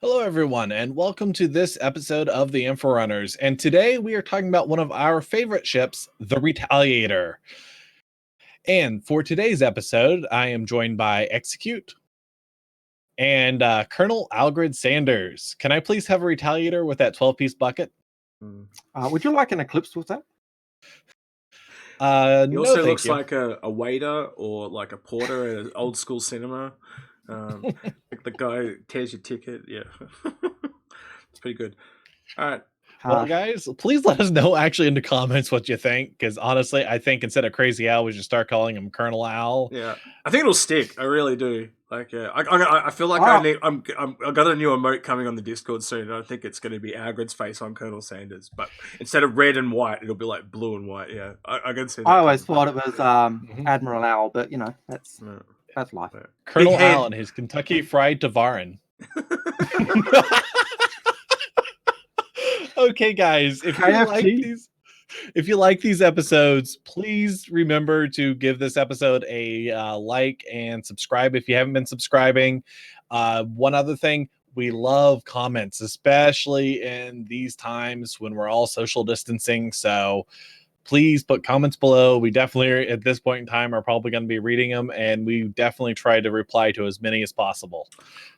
Hello, everyone, and welcome to this episode of the Inforunners. And today we are talking about one of our favorite ships, the Retaliator. And for today's episode, I am joined by Execute and Colonel Algared Sanders. Can I please have a Retaliator with that 12-piece bucket? Would you like an Eclipse with that? He No, also thank looks you. like a waiter or like a porter at an old school cinema. Like the guy who tears your ticket. Yeah. It's pretty good. All right. Well, guys, please let us know actually in the comments what you think, because honestly, I think instead of Crazy Al, we should start calling him Colonel Al. Yeah, I think it'll stick. I really do. Like, yeah, I feel like I got a new emote coming on the Discord soon, and I think it's going to be Algared's face on Colonel Sanders, but instead of red and white, it'll be like blue and white. Yeah, I can see that. I always thought it was Admiral Owl, but you know that's life. Yeah. Colonel Al and his Kentucky Fried Tavarin. Okay, guys, if you like these episodes, please remember to give this episode a like and subscribe if you haven't been subscribing. One other thing, we love comments, especially in these times when we're all social distancing. So please put comments below. We definitely, at this point in time, are probably going to be reading them, and we definitely try to reply to as many as possible.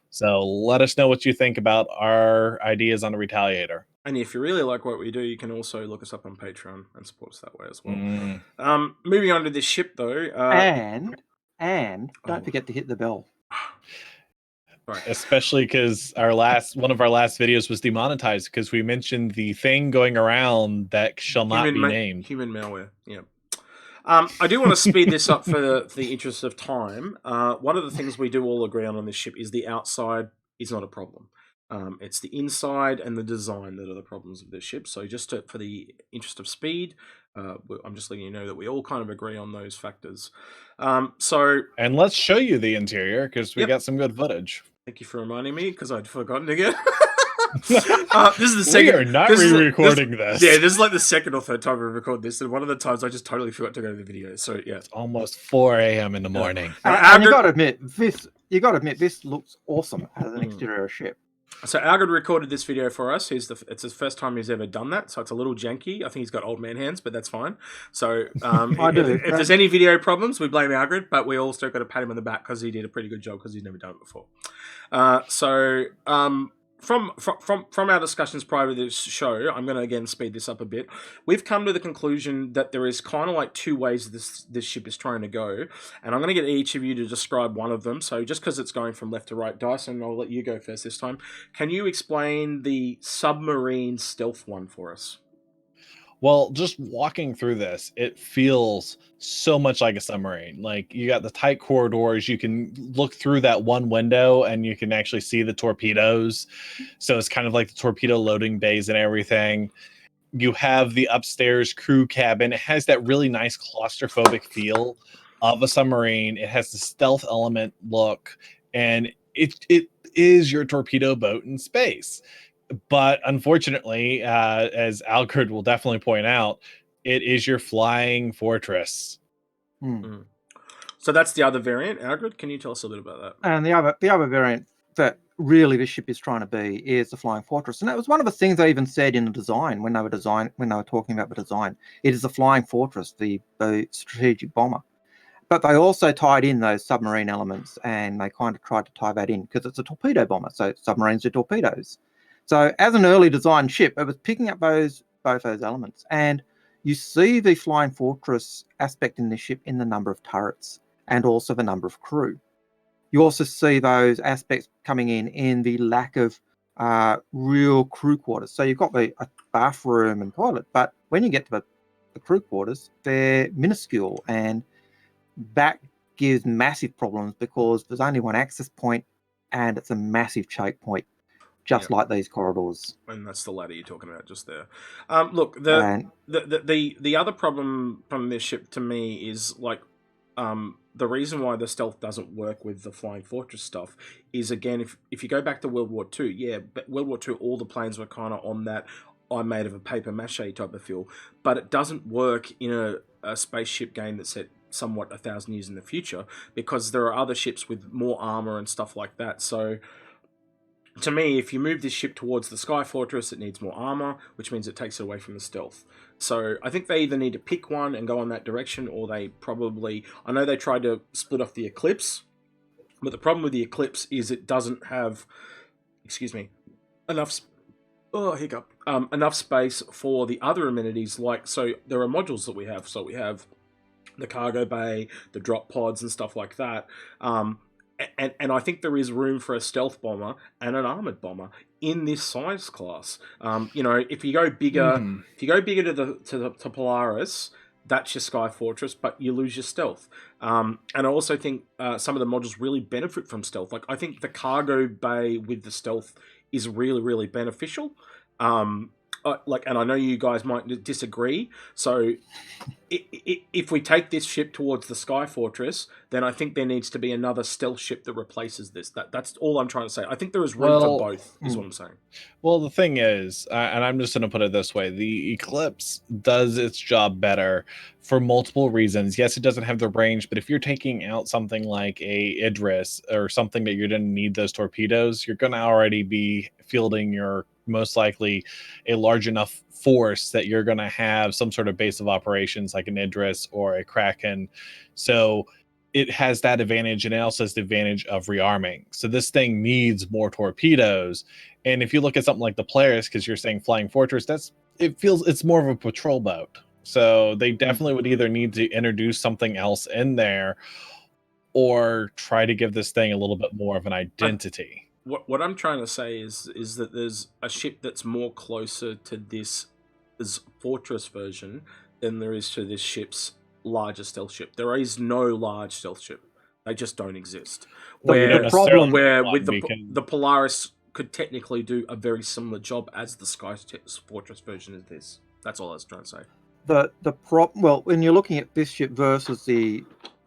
So let us know what you think about our ideas on the Retaliator. And if you really like what we do, you can also look us up on Patreon and support us that way as well. Moving on to this ship, though. And don't forget to hit the bell. Right. Especially because one of our last videos was demonetized because we mentioned the thing going around that shall not be named. Human malware, yeah. I do want to speed this up for the interest of time. One of the things we do all agree on this ship is the outside is not a problem. It's the inside and the design that are the problems of this ship. So just for the interest of speed, I'm just letting you know that we all kind of agree on those factors. And let's show you the interior because we got some good footage. Thank you for reminding me because I'd forgotten again. This is the second. We are not re-recording this. Yeah, this is like the second or third time we record this, and one of the times I just totally forgot to go to the video. So yeah, it's almost 4 a.m. in the morning. And you got to admit this looks awesome as an exterior ship. So Algared recorded this video for us. It's his first time he's ever done that, so it's a little janky. I think he's got old man hands, but that's fine. So if there's any video problems, we blame Algared, but we all still got to pat him on the back because he did a pretty good job because he's never done it before. From our discussions prior to this show, I'm going to again speed this up a bit. We've come to the conclusion that there is kind of like two ways this ship is trying to go, and I'm going to get each of you to describe one of them. So just because it's going from left to right, Dyson, I'll let you go first this time. Can you explain the submarine stealth one for us? Well, just walking through this, it feels so much like a submarine. Like you got the tight corridors, you can look through that one window and you can actually see the torpedoes. So it's kind of like the torpedo loading bays and everything. You have the upstairs crew cabin. It has that really nice claustrophobic feel of a submarine. It has the stealth element look, and it is your torpedo boat in space. But unfortunately, as Algared will definitely point out, it is your flying fortress. So that's the other variant. Algared, can you tell us a little about that? And the other variant that really this ship is trying to be is the flying fortress, and that was one of the things they even said in the design when they were talking about the design. It is the flying fortress, the strategic bomber. But they also tied in those submarine elements, and they kind of tried to tie that in because it's a torpedo bomber, so submarines are torpedoes. So as an early design ship, it was picking up both those elements. And you see the flying fortress aspect in this ship in the number of turrets and also the number of crew. You also see those aspects coming in the lack of real crew quarters. So you've got a bathroom and toilet, but when you get to the crew quarters, they're minuscule, and that gives massive problems because there's only one access point and it's a massive choke point. Just like these corridors, and that's the ladder you're talking about just there. Look, the other problem from this ship to me is like the reason why the stealth doesn't work with the flying fortress stuff is, again, if you go back to World War II, but World War II, all the planes were kind of on that I'm made of a paper mache type of feel, but it doesn't work in a spaceship game that's set somewhat 1,000 years in the future because there are other ships with more armor and stuff like that. So to me, if you move this ship towards the Sky Fortress, it needs more armor, which means it takes it away from the stealth. So I think they either need to pick one and go on that direction, or they probably... I know they tried to split off the Eclipse, but the problem with the Eclipse is it doesn't have, enough... enough space for the other amenities. Like, so there are modules that we have. So we have the cargo bay, the drop pods, and stuff like that. And I think there is room for a stealth bomber and an armored bomber in this size class. If you go bigger, to Polaris, that's your Sky Fortress, but you lose your stealth. And I also think some of the modules really benefit from stealth. Like, I think the cargo bay with the stealth is really, really beneficial. And I know you guys might disagree. So if we take this ship towards the Sky Fortress, then I think there needs to be another stealth ship that replaces this. That's all I'm trying to say. I think there is room for both, is what I'm saying. Well, the thing is, and I'm just going to put it this way, the Eclipse does its job better for multiple reasons. Yes, it doesn't have the range, but if you're taking out something like a Idris or something that you're going to need those torpedoes, you're going to already be fielding your most likely a large enough force that you're going to have some sort of base of operations like an Idris or a Kraken. So it has that advantage, and it also has the advantage of rearming. So this thing needs more torpedoes. And if you look at something like the Polaris, because you're saying Flying Fortress, it's more of a patrol boat. So they definitely would either need to introduce something else in there or try to give this thing a little bit more of an identity. What I'm trying to say is that there's a ship that's more closer to this Fortress version than there is to this ship's larger stealth ship. There is no large stealth ship. They just don't exist. Where with the Polaris could technically do a very similar job as the Sky Fortress version of this. That's all I was trying to say. When you're looking at this ship versus the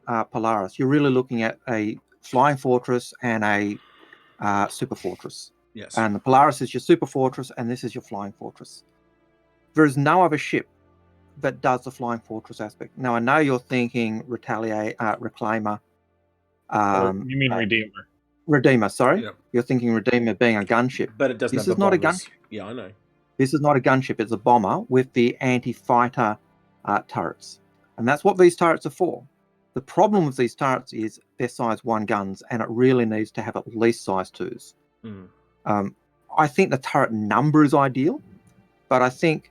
Polaris, you're really looking at a Flying Fortress and a Super Fortress. Yes. And the Polaris is your Super Fortress, and this is your Flying Fortress. There is no other ship that does the Flying Fortress aspect. Now, I know you're thinking Reclaimer. You mean Redeemer? Redeemer, sorry. Yep. You're thinking Redeemer being a gunship. But it doesn't have the bombers. This is not a gunship. Yeah, I know. This is not a gunship. It's a bomber with the anti-fighter turrets. And that's what these turrets are for. The problem with these turrets is they're size 1 guns, and it really needs to have at least size 2s. I think the turret number is ideal, but I think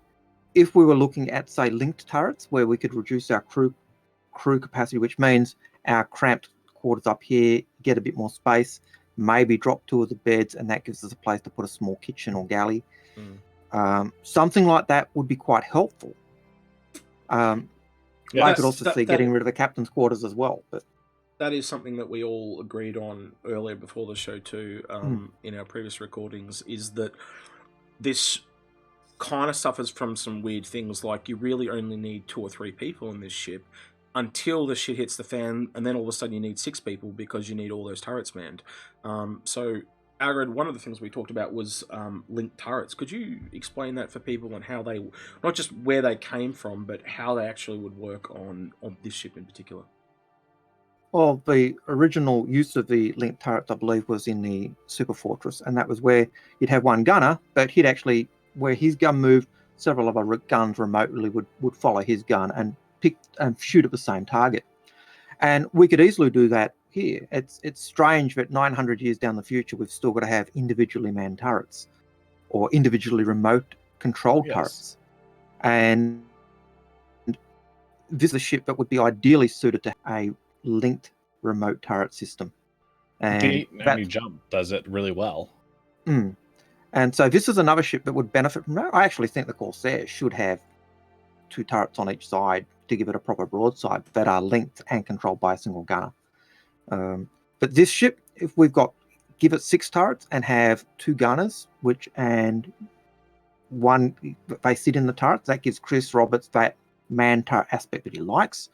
if we were looking at, say, linked turrets where we could reduce our crew capacity, which means our cramped quarters up here, get a bit more space, maybe drop 2 of the beds, and that gives us a place to put a small kitchen or galley. Something like that would be quite helpful. I could also see getting rid of the captain's quarters as well. But that is something that we all agreed on earlier before the show too, in our previous recordings, is that this kind of suffers from some weird things. Like, you really only need 2 or 3 people in this ship until the shit hits the fan, and then all of a sudden you need 6 people because you need all those turrets manned. So, Algared, one of the things we talked about was linked turrets. Could you explain that for people and how they, not just where they came from, but how they actually would work on this ship in particular? Well, the original use of the linked turrets, I believe, was in the Super Fortress, and that was where you'd have one gunner, but he'd actually, where his gun moved, several other guns remotely would follow his gun and pick and shoot at the same target. And we could easily do that here. It's strange that 900 years down the future, we've still got to have individually manned turrets or individually remote controlled turrets. And this is a ship that would be ideally suited to a linked remote turret system. And that jump does it really well. And so this is another ship that would benefit from that. I actually think the Corsair should have 2 turrets on each side to give it a proper broadside that are linked and controlled by a single gunner. But this ship, if give it 6 turrets and have 2 gunners, and one, they sit in the turrets, that gives Chris Roberts that man turret aspect that he likes.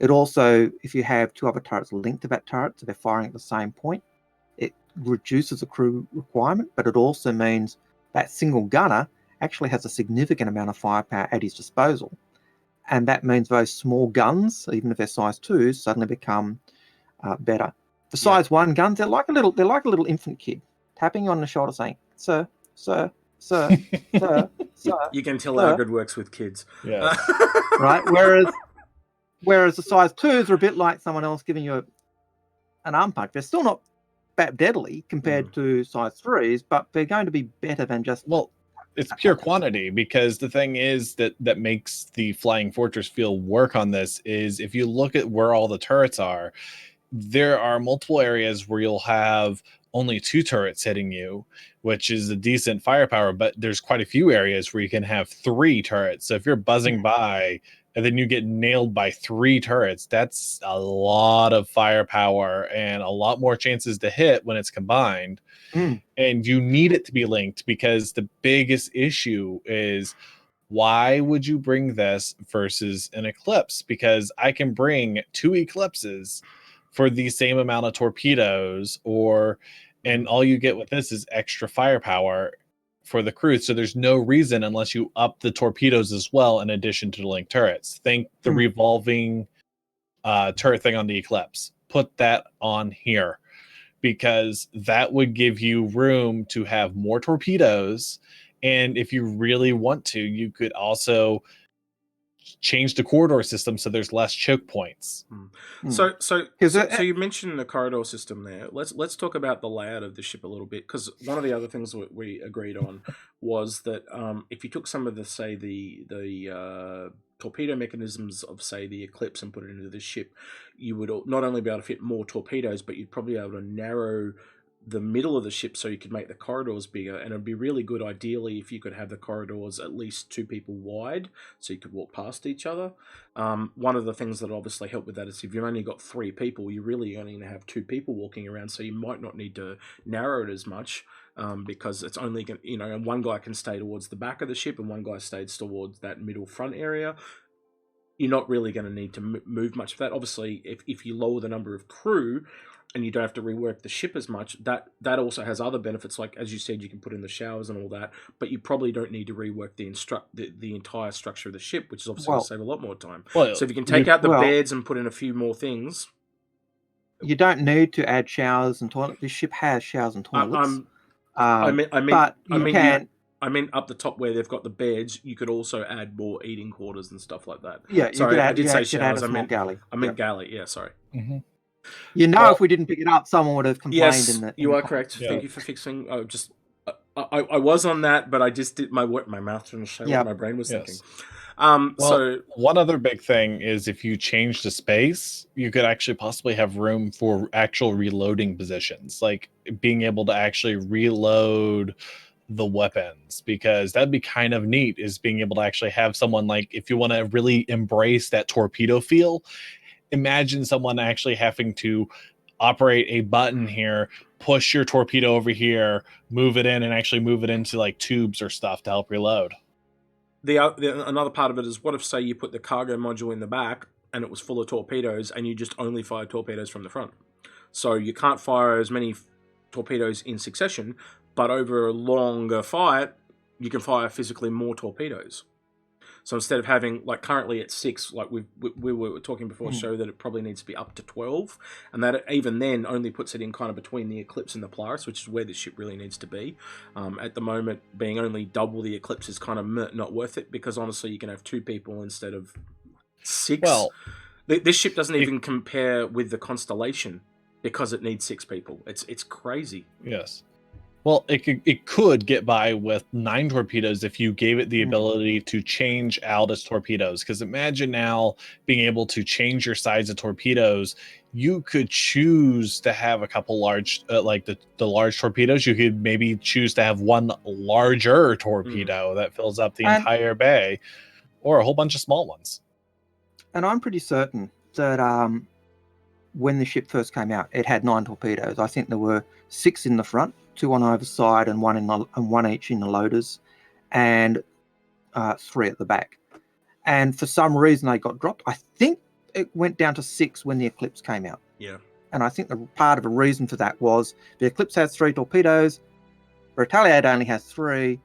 It also, if you have 2 other turrets linked to that turret, so they're firing at the same point, it reduces the crew requirement, but it also means that single gunner actually has a significant amount of firepower at his disposal. And that means those small guns, even if they're size 2s, suddenly become better. The size 1 guns, they're like a little infant kid. tapping you on the shoulder saying, "Sir, sir, sir, sir, sir." You can tell sir. Algared works with kids. Yes. Right? Whereas the size 2s are a bit like someone else giving you an arm punch. They're still not that deadly compared to size 3s, but they're going to be better than just... Well, it's pure quantity, because the thing is that makes the Flying Fortress field work on this is if you look at where all the turrets are, there are multiple areas where you'll have only 2 turrets hitting you, which is a decent firepower, but there's quite a few areas where you can have 3 turrets. So if you're buzzing by and then you get nailed by 3 turrets, that's a lot of firepower and a lot more chances to hit when it's combined. And you need it to be linked, because the biggest issue is, why would you bring this versus an Eclipse? Because I can bring 2 Eclipses for the same amount of torpedoes, and all you get with this is extra firepower for the crew. So there's no reason, unless you up the torpedoes as well in addition to the linked turrets. Think the revolving turret thing on the Eclipse. Put that on here, because that would give you room to have more torpedoes. And if you really want to, you could also change the corridor system so there's less choke points. So you mentioned the corridor system there. Let's talk about the layout of the ship a little bit, because one of the other things we agreed on was that if you took some of the torpedo mechanisms of, say, the Eclipse and put it into the ship, you would not only be able to fit more torpedoes, but you'd probably be able to narrow the middle of the ship so you could make the corridors bigger. And it'd be really good, ideally, if you could have the corridors at least 2 people wide so you could walk past each other. One of the things that obviously help with that is if you've only got 3 people, you're really only going to have 2 people walking around, so you might not need to narrow it as much, because it's only going, and one guy can stay towards the back of the ship and one guy stays towards that middle front area. You're not really going to need to move much of that. Obviously, if you lower the number of crew and you don't have to rework the ship as much, that also has other benefits. Like, as you said, you can put in the showers and all that, but you probably don't need to rework the entire structure of the ship, which is obviously going to save a lot more time. So if you can take out the beds and put in a few more things... You don't need to add showers and toilets. This ship has showers and toilets. I mean, up the top where they've got the beds, you could also add more eating quarters and stuff like that. Yeah, sorry, I did say showers. I meant galley. I meant galley. Yeah, sorry. Mm-hmm. If we didn't pick it up, someone would have complained. Yes, you are correct. Yeah. Thank you for fixing. I was on that, but I just did my mouth didn't show what my brain was thinking. So one other big thing is, if you change the space, you could actually possibly have room for actual reloading positions, like being able to actually reload the weapons, because that'd be kind of neat, is being able to actually have someone, like, if you want to really embrace that torpedo feel, imagine someone actually having to operate a button here, push your torpedo over here, move it in, and actually move it into like tubes or stuff to help reload. Another part of it is, what if, say, you put the cargo module in the back and it was full of torpedoes and you just only fired torpedoes from the front? So you can't fire as many torpedoes in succession, but over a longer fight, you can fire physically more torpedoes. So instead of having, like, currently at 6, like we were talking before the show, that it probably needs to be up to 12, and that even then only puts it in kind of between the Eclipse and the Polaris, which is where the ship really needs to be. At the moment, being only double the Eclipse is kind of not worth it, because honestly, you can have 2 people instead of 6. Well, this ship doesn't even compare with the Constellation, because it needs 6 people. It's crazy. Yes. Well, it could get by with 9 torpedoes if you gave it the ability to change out its torpedoes. Because imagine now being able to change your size of torpedoes. You could choose to have a couple large, like the large torpedoes. You could maybe choose to have one larger torpedo that fills up the entire bay, or a whole bunch of small ones. And I'm pretty certain that when the ship first came out, it had 9 torpedoes. I think there were 6 in the front, 2 on either side, and one each in the loaders, and 3 at the back. And for some reason, they got dropped. I think it went down to 6 when the Eclipse came out. Yeah. And I think the part of a reason for that was the Eclipse has 3 torpedoes, Retaliator only has 3.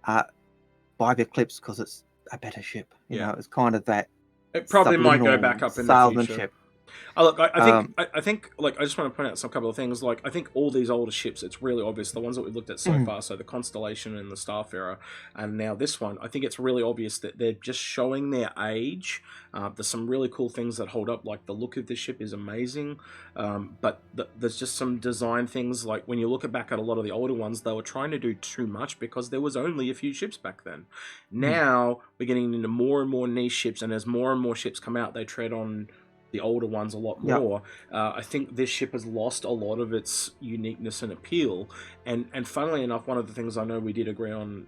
Buy the Eclipse because it's a better ship. You know, it's kind of that. It probably might go back up in the future. Look, I think, like, I just want to point out some couple of things. Like, I think all these older ships, it's really obvious. The ones that we've looked at so far, so the Constellation and the Starfarer, and now this one, I think it's really obvious that they're just showing their age. There's some really cool things that hold up. Like, the look of this ship is amazing, but there's just some design things. Like, when you look back at a lot of the older ones, they were trying to do too much because there was only a few ships back then. Now we're getting into more and more niche ships, and as more and more ships come out, they tread on the older ones a lot more. I think this ship has lost a lot of its uniqueness and appeal. And funnily enough, one of the things I know we did agree on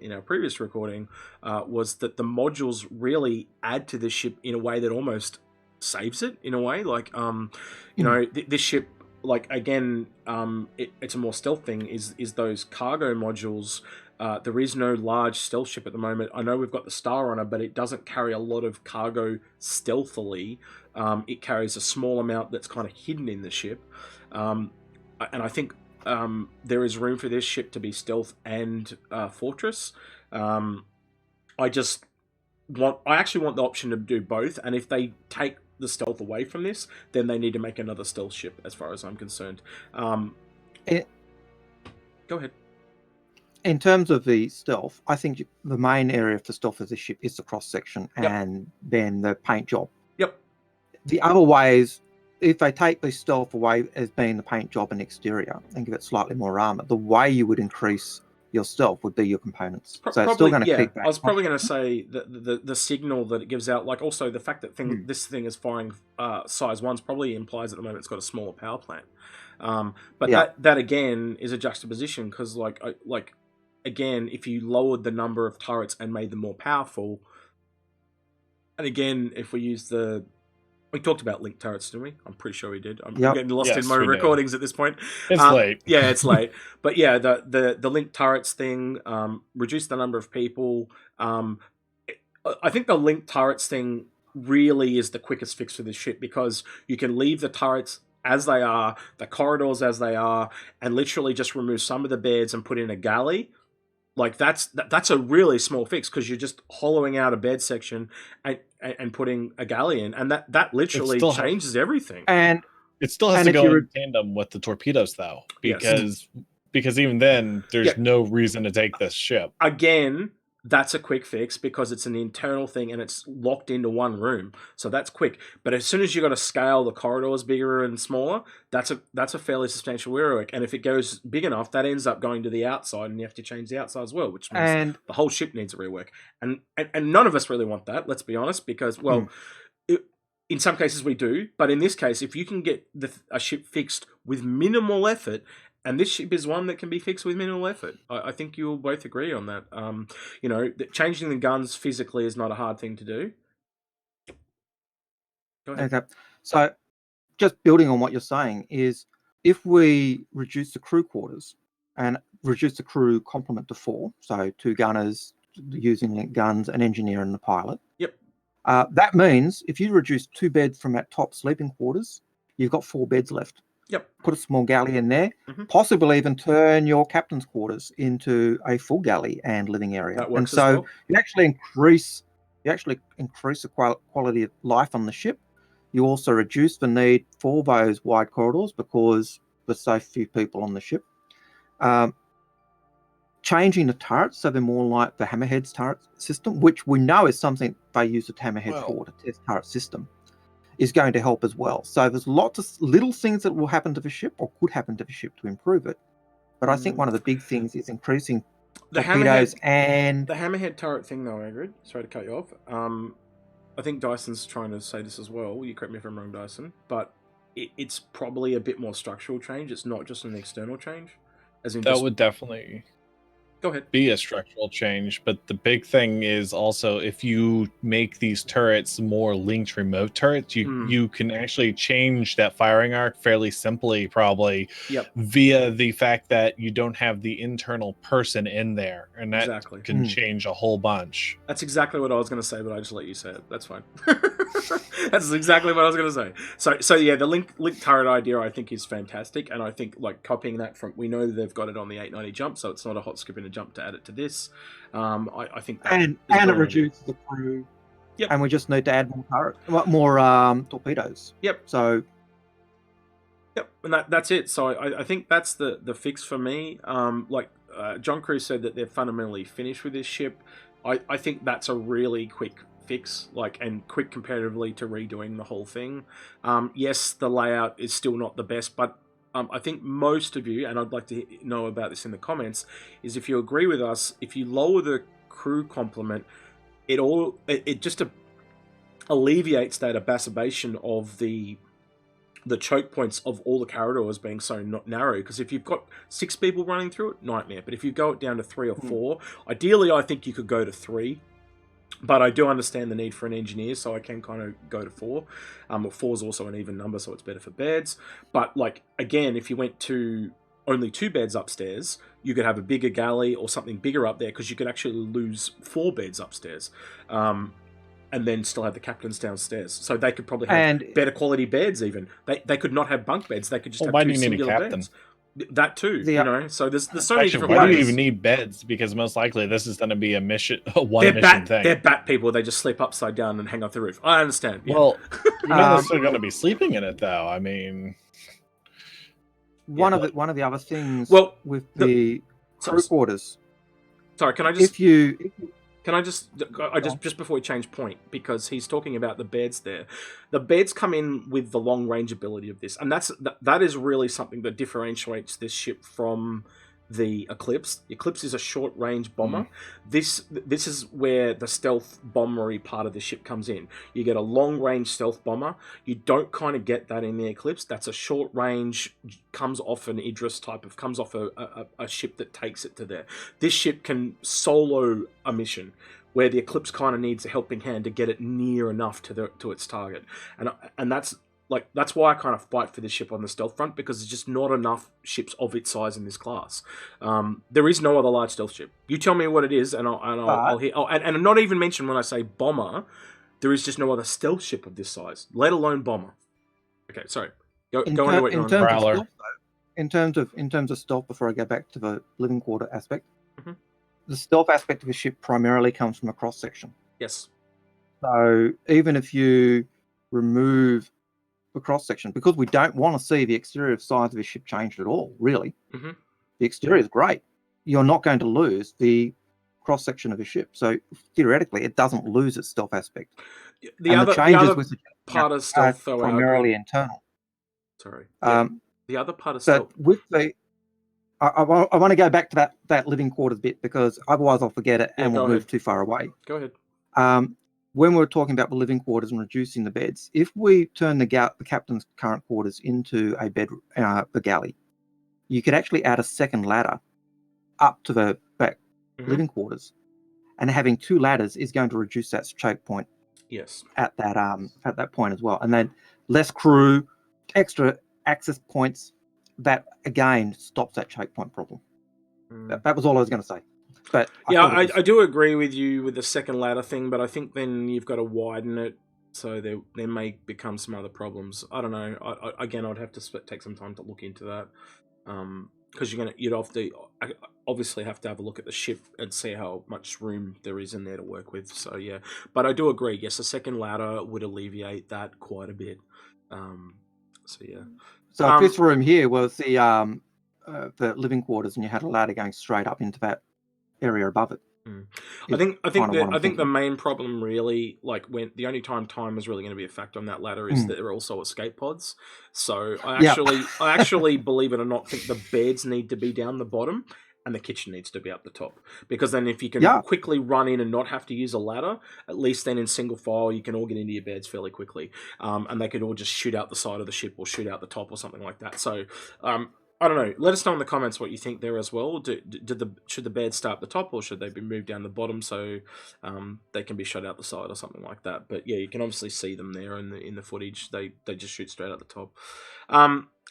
in our previous recording was that the modules really add to this ship in a way that almost saves it, in a way. Like, you know, this ship, like, again, it's a more stealth thing, is those cargo modules. There is no large stealth ship at the moment. I know we've got the Star-Runner, but it doesn't carry a lot of cargo stealthily. It carries a small amount that's kind of hidden in the ship. And I think there is room for this ship to be stealth and fortress. I actually want the option to do both. And if they take the stealth away from this, then they need to make another stealth ship, as far as I'm concerned. Go ahead. In terms of the stealth, I think the main area for stealth of this ship is the cross section and then the paint job. Yep. The other ways, if they take the stealth away as being the paint job and exterior and give it slightly more armor, the way you would increase your stealth would be your components. So it's still going to keep back. I was probably going to say the signal that it gives out, like also the fact that this thing is firing size 1s probably implies at the moment it's got a smaller power plant. But that again is a juxtaposition, because again, if you lowered the number of turrets and made them more powerful, and again, if we use we talked about link turrets, didn't we? I'm pretty sure we did. I'm getting lost in my recordings at this point. It's late. Yeah, it's late. But yeah, the link turrets thing, reduce the number of people. I think the link turrets thing really is the quickest fix for this ship, because you can leave the turrets as they are, the corridors as they are, and literally just remove some of the beds and put in a galley. Like, that's a really small fix, because you're just hollowing out a bed section and putting a galley in, and that literally changes everything. And it still has to go in tandem with the torpedoes, though, because even then there's no reason to take this ship. Again, that's a quick fix, because it's an internal thing and it's locked into one room, so that's quick. But as soon as you got to scale the corridors bigger and smaller, that's a fairly substantial rework. And if it goes big enough, that ends up going to the outside, and you have to change the outside as well, which means the whole ship needs a rework. And none of us really want that, let's be honest, because in some cases we do, but in this case, if you can get a ship fixed with minimal effort. And this ship is one that can be fixed with minimal effort. I think you'll both agree on that. You know, changing the guns physically is not a hard thing to do. Go ahead. Okay. So, just building on what you're saying is, if we reduce the crew quarters and reduce the crew complement to 4, so 2 gunners using link guns, an engineer and the pilot. Yep. That means if you reduce 2 beds from that top sleeping quarters, you've got 4 beds left. Yep. Put a small galley in there, possibly even turn your captain's quarters into a full galley and living area. That works and so as well. you actually increase the quality of life on the ship. You also reduce the need for those wide corridors, because there's so few people on the ship. Changing the turrets so they're more like the Hammerhead's turret system, which we know is something they use the Hammerhead for, to test turret system, is going to help as well. So there's lots of little things that will happen to the ship, or could happen to the ship, to improve it. But I think one of the big things is increasing the torpedoes and the Hammerhead turret thing, though, Aegis. Sorry to cut you off. I think Dyson's trying to say this as well. You correct me if I'm wrong, Dyson. But it's probably a bit more structural change. It's not just an external change. As in, that would definitely go ahead. Be a structural change, but the big thing is also, if you make these turrets more linked remote turrets, you can actually change that firing arc fairly simply, probably via the fact that you don't have the internal person in there, and that can change a whole bunch. That's exactly what I was going to say, but I just let you say it. That's fine. That's exactly what I was going to say. So yeah, the link turret idea I think is fantastic, and I think like copying that from, we know they've got it on the 890 jump, so it's not a hot script in a jump to add it to this. I think that and it reduces the crew Yep. And we just need to add more torpedoes. Yep. So. Yep, and that's it. So I think that's the fix for me. John Cruz said that they're fundamentally finished with this ship. I think that's a really quick fix, and quick comparatively to redoing the whole thing. Yes, the layout is still not the best, but I think most of you, and I'd like to know about this in the comments, is if you agree with us, if you lower the crew complement, it just alleviates that exacerbation of the choke points of all the corridors being so narrow. Because if you've got 6 people running through it, nightmare. But if you go it down to 3 or 4, ideally I think you could go to 3. But I do understand the need for an engineer, so I can kind of go to 4. 4 is also an even number, so it's better for beds. But again, if you went to only 2 beds upstairs, you could have a bigger galley or something bigger up there, because you could actually lose 4 beds upstairs. And then still have the captains downstairs. So they could probably have better quality beds even. They could not have bunk beds. They could just have 2 singular beds. That too, So there's so many different ways. Why do you even need beds? Because most likely this is going to be a mission thing. They're bat people. They just sleep upside down and hang off the roof. I understand. Yeah. Well, you're not necessarily going to be sleeping in it, though. I mean, one of the other things with the crew quarters. Sorry, can I just? Can I just before we change point, because he's talking about the beds there. The beds come in with the long range ability of this, and that is really something that differentiates this ship from the Eclipse. The Eclipse is a short range bomber. This is where the stealth bombery part of the ship comes in. You get a long range stealth bomber. You don't kind of get that in the Eclipse. That's a short range, comes off an Idris comes off a ship that takes it to there. This ship can solo a mission, where the Eclipse kind of needs a helping hand to get it near enough to its target, and that's why I kind of fight for this ship on the stealth front, because there's just not enough ships of its size in this class. There is no other large stealth ship. You tell me what it is, and I'll hear. Oh, and not even mention when I say bomber, there is just no other stealth ship of this size, let alone bomber. Okay, sorry. Go on to what you're on. In terms of stealth, before I go back to the living quarter aspect, the stealth aspect of a ship primarily comes from a cross section. Yes. So even if you remove the cross section, because we don't want to see the exterior size of a ship changed at all, really. The exterior is great. You're not going to lose the cross section of a ship, so theoretically it doesn't lose its stealth aspect. The other part of stealth are primarily internal. Sorry. The other part of stealth. With the, I want to go back to that living quarters bit, because otherwise I'll forget it and we'll move too far away. Go ahead. When we're talking about the living quarters and reducing the beds, if we turn the captain's current quarters into a bed, the galley, you could actually add a second ladder up to the back living quarters, and having 2 ladders is going to reduce that choke point. Yes. At that point as well, and then less crew, extra access points. That again stops that choke point problem. That was all I was going to say. But I do agree with you with the second ladder thing, but I think then you've got to widen it, so there may become some other problems. I don't know. Again, I'd have to take some time to look into that, because you'd obviously have to have a look at the ship and see how much room there is in there to work with. So yeah, but I do agree. Yes, a second ladder would alleviate that quite a bit. So yeah. So this room here was the living quarters, and you had a ladder going straight up into that area above it. I think the main problem really, when the only time is really going to be a factor on that ladder is that there are also escape pods. So I actually believe it or not, think the beds need to be down the bottom and the kitchen needs to be up the top, because then if you can quickly run in and not have to use a ladder, at least then in single file you can all get into your beds fairly quickly, and they could all just shoot out the side of the ship or shoot out the top or something like that. So I don't know. Let us know in the comments what you think there as well. Should the beds start at the top, or should they be moved down the bottom so they can be shot out the side or something like that? But yeah, you can obviously see them there in the footage. They just shoot straight out the top.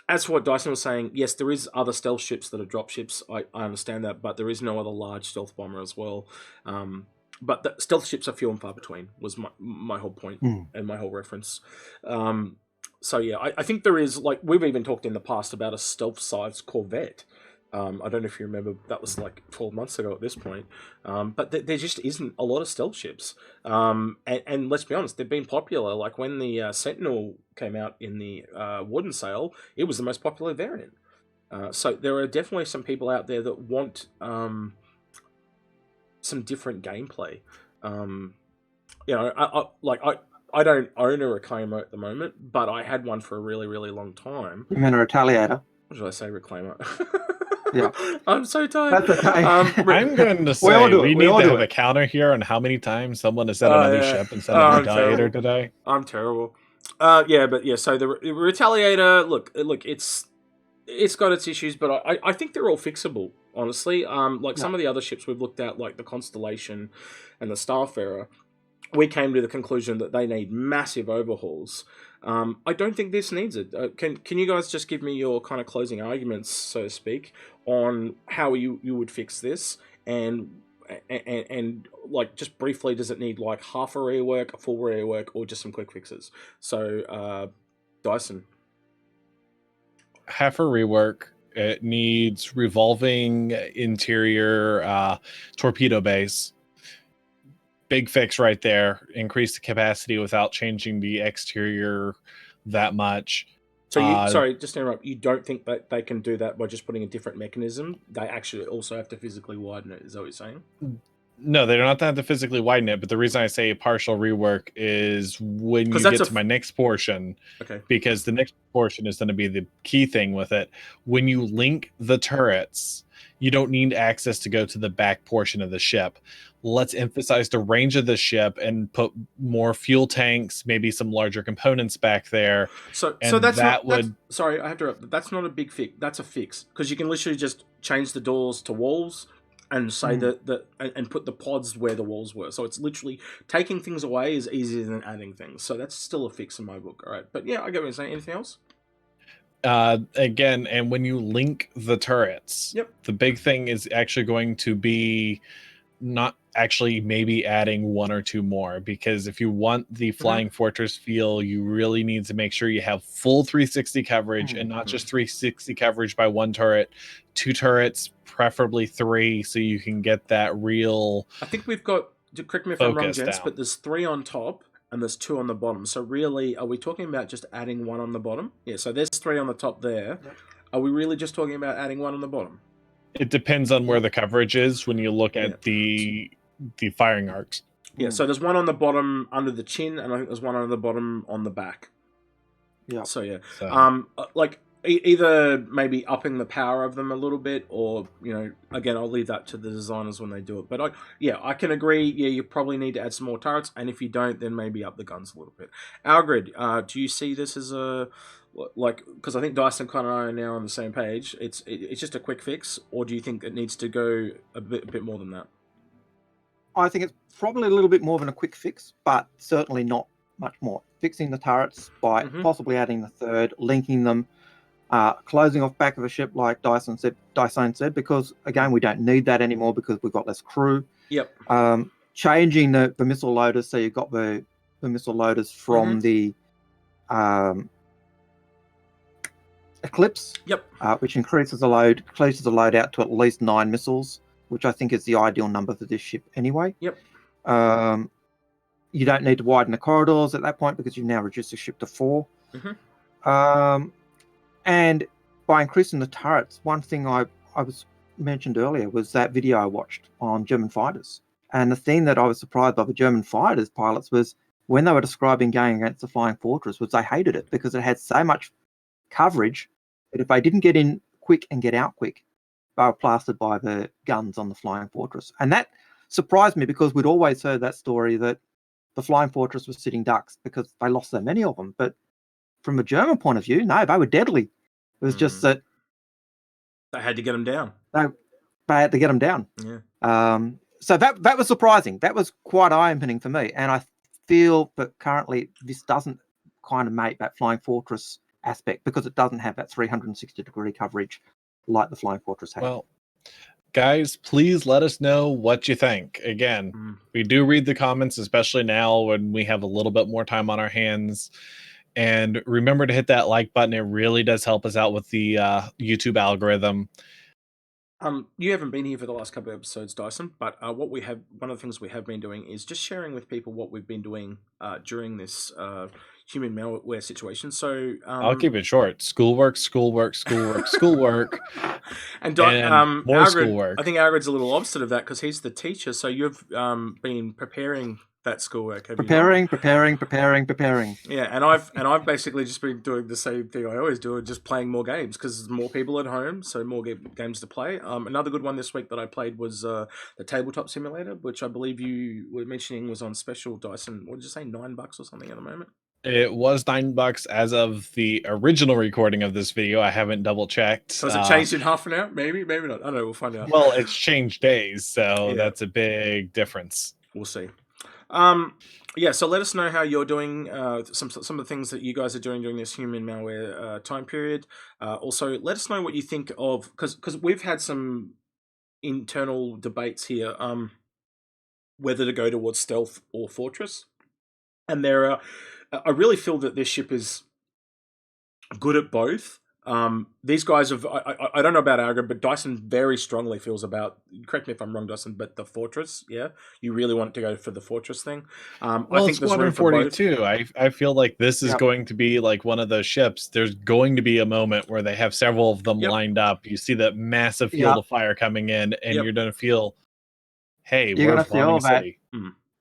As for what Dasien was saying, yes, there is other stealth ships that are drop ships. I understand that, but there is no other large stealth bomber as well. But the stealth ships are few and far between, was my whole point and my whole reference. So yeah, I think there is, we've even talked in the past about a stealth-sized corvette. I don't know if you remember, that was like 12 months ago at this point. But there just isn't a lot of stealth ships. And let's be honest, they've been popular. Like when the Sentinel came out in the Warden sale, it was the most popular variant. So there are definitely some people out there that want some different gameplay. You know, I don't own a Reclaimer at the moment, but I had one for a really, really long time. You mean a Retaliator? What did I say, Reclaimer? Yeah. I'm so tired. That's okay. I'm going to say we need to have a counter here on how many times someone has said another ship instead of Retailiator today. I'm terrible. So the Retaliator, look, it's got its issues, but I think they're all fixable, honestly. Some of the other ships we've looked at, like the Constellation and the Starfarer, we came to the conclusion that they need massive overhauls. I don't think this needs it. Can you guys just give me your kind of closing arguments, so to speak, on how you would fix this, and like just briefly, does it need like half a rework, a full rework, or just some quick fixes? So, Dyson. Half a rework. It needs revolving interior torpedo base. Big fix right there. Increase the capacity without changing the exterior that much. So sorry, just to interrupt. You don't think that they can do that by just putting a different mechanism? They actually also have to physically widen it. Is that what you're saying? No, they don't have to physically widen it. But the reason I say partial rework is when you get to my next portion. Okay. Because the next portion is going to be the key thing with it. When you link the turrets, you don't need access to go to the back portion of the ship. Let's emphasize the range of the ship and put more fuel tanks, maybe some larger components back there. Sorry, I have to interrupt. That's not a big fix. That's a fix, because you can literally just change the doors to walls and say and put the pods where the walls were. So it's literally taking things away is easier than adding things. So that's still a fix in my book. All right, but yeah, I get what you're saying. Anything else? Again, and when you link the turrets, the big thing is actually going to be not actually maybe adding one or two more, because if you want the Flying Fortress feel, you really need to make sure you have full 360 coverage and not just 360 coverage by one turret, two turrets, preferably three, so you can get that real. I think we've got, correct me if I'm wrong, gents, but there's 3 on top and there's 2 on the bottom. So really, are we talking about just adding 1 on the bottom? Yeah, so there's 3 on the top there. Are we really just talking about adding 1 on the bottom? It depends on where the coverage is when you look at the firing arcs. Yeah, so there's 1 on the bottom under the chin, and I think there's 1 on the bottom on the back. Yeah. So yeah, like either maybe upping the power of them a little bit, or again, I'll leave that to the designers when they do it. But I can agree. Yeah, you probably need to add some more turrets, and if you don't, then maybe up the guns a little bit. Algared, do you see this as a because I think Dyson and I are now on the same page. It's just a quick fix, or do you think it needs to go a bit more than that? I think it's probably a little bit more than a quick fix, but certainly not much more. Fixing the turrets by possibly adding the third, linking them, closing off back of a ship like Dyson said, because again we don't need that anymore because we've got less crew. Yep. Changing the missile loaders, so you've got the missile loaders from the Eclipse. Yep. Which increases the load out to at least 9 missiles, which I think is the ideal number for this ship anyway. Yep. You don't need to widen the corridors at that point because you've now reduced the ship to 4. And by increasing the turrets, one thing I was mentioned earlier was that video I watched on German fighters. And the thing that I was surprised by the German fighters pilots was when they were describing going against the Flying Fortress was they hated it because it had so much coverage that if they didn't get in quick and get out quick, they were plastered by the guns on the Flying Fortress. And that surprised me because we'd always heard that story that the Flying Fortress was sitting ducks because they lost so many of them. But from a German point of view, no, they were deadly. It was just that they had to get them down. They had to get them down. Yeah. So that was surprising. That was quite eye-opening for me. And I feel that currently this doesn't kind of make that Flying Fortress aspect because it doesn't have that 360-degree coverage like the Flying Fortress has. Well, guys, please let us know what you think. Again, we do read the comments, especially now when we have a little bit more time on our hands. And remember to hit that like button. It really does help us out with the YouTube algorithm. You haven't been here for the last couple of episodes, Dyson, but one of the things we have been doing is just sharing with people what we've been doing during this human malware situation. So I'll keep it short. Schoolwork. and more Algared, schoolwork. I think Algared's a little opposite of that because he's the teacher. So you've been preparing that schoolwork, have you not? Preparing. Yeah, and I've basically just been doing the same thing I always do, just playing more games because there's more people at home, so more games to play. Another good one this week that I played was the Tabletop Simulator, which I believe you were mentioning was on special, Dyson. What did you say, $9 or something at the moment? It was $9 as of the original recording of this video. I haven't double checked. So has it changed in half an hour? Maybe not. I don't know. We'll find out. Well, it's changed days, so Yeah. that's a big difference. We'll see. Yeah, so let us know how you're doing, some of the things that you guys are doing during this human malware time period. Also, let us know what you think of, because we've had some internal debates here, whether to go towards stealth or fortress. And I really feel that this ship is good at both. These guys have, I don't know about Algared, but Dyson very strongly feels about, correct me if I'm wrong, Dyson, but the fortress, yeah? You really want it to go for the fortress thing? Well, I think there's room for both. 42. I feel like this is going to be like one of those ships. There's going to be a moment where they have several of them lined up. You see that massive field of fire coming in, and you're going to feel, hey, you're going to feel that. City.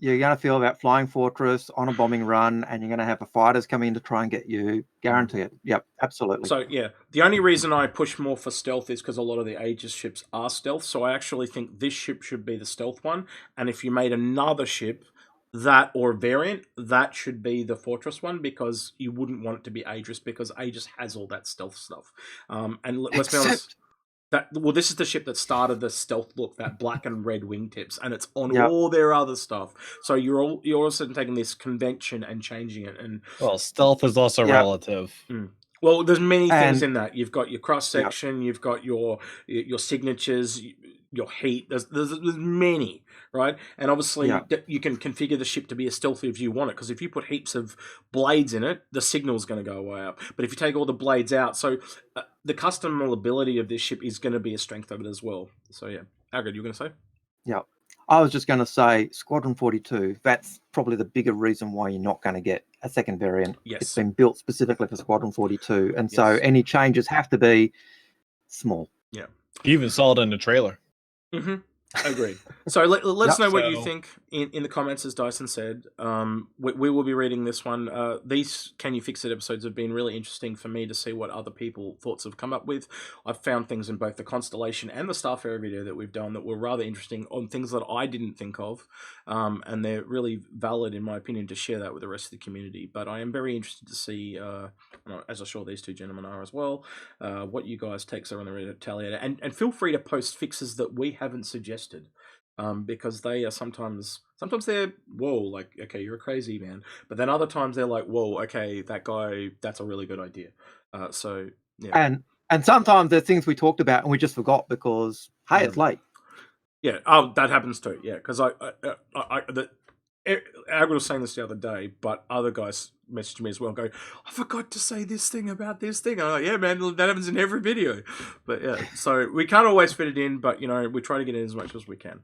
You're going to feel that flying fortress on a bombing run, and you're going to have the fighters come in to try and get you. Guarantee it. Yep, absolutely. So, yeah, the only reason I push more for stealth is because a lot of the Aegis ships are stealth. So I actually think this ship should be the stealth one. And if you made another ship, that or variant, that should be the fortress one, because you wouldn't want it to be Aegis, because Aegis has all that stealth stuff. And let's be honest. This is the ship that started the stealth look, that black and red wingtips, and it's on all their other stuff. So you're also taking this convention and changing it. And well, stealth is also relative. Well, there's many things in that. You've got your cross section, you've got your signatures, your heat. There's many, right? And obviously you can configure the ship to be as stealthy as you want it, because if you put heaps of blades in it, the signal's going to go way up. But if you take all the blades out, so the customability of this ship is going to be a strength of it as well. So yeah, Algared, you were going to say? Yeah, I was just going to say Squadron 42. That's probably the bigger reason why you're not going to get a second variant. Yes, it's been built specifically for Squadron 42, and so any changes have to be small. Yeah, you even saw it in the trailer. Agreed. So let us know what you think in the comments, as Dyson said. We will be reading this one. These Can You Fix It episodes have been really interesting for me to see what other people thoughts have come up with. I've found things in both the Constellation and the Starfarer video that we've done that were rather interesting, on things that I didn't think of. And they're really valid, in my opinion, to share that with the rest of the community. But I am very interested to see, as I'm sure these two gentlemen are as well, what you guys' takes are on the Retailiator. And feel free to post fixes that we haven't suggested. Because they are sometimes they're, whoa, like, okay, you're a crazy man, but then other times they're like, whoa, okay, that guy, that's a really good idea. So yeah, and sometimes there's things we talked about and we just forgot because hey, it's late. Yeah, that happens too. Yeah, because Algared was saying this the other day, but other guys messaged me as well, go, I forgot to say this thing about this thing. I'm like, yeah, man, that happens in every video. But yeah, so we can't always fit it in, but we try to get in as much as we can.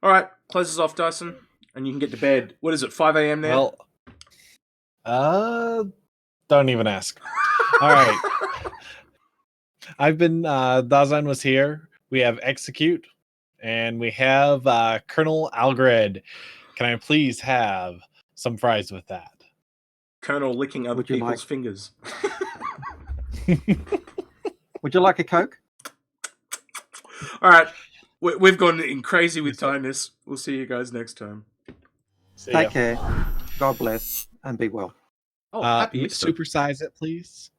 All right, close this off, Dyson, and you can get to bed. What is it, 5 a.m. now? Well, don't even ask. All right. I've been, Dasien was here. We have Execute, and we have Colonel Algared. Can I please have some fries with that? Colonel licking other people's fingers. Would you like a Coke? All right. We've gone in crazy with timeless. We'll see you guys next time. Take care. God bless and be well. Oh, happy Easter. Supersize it, please.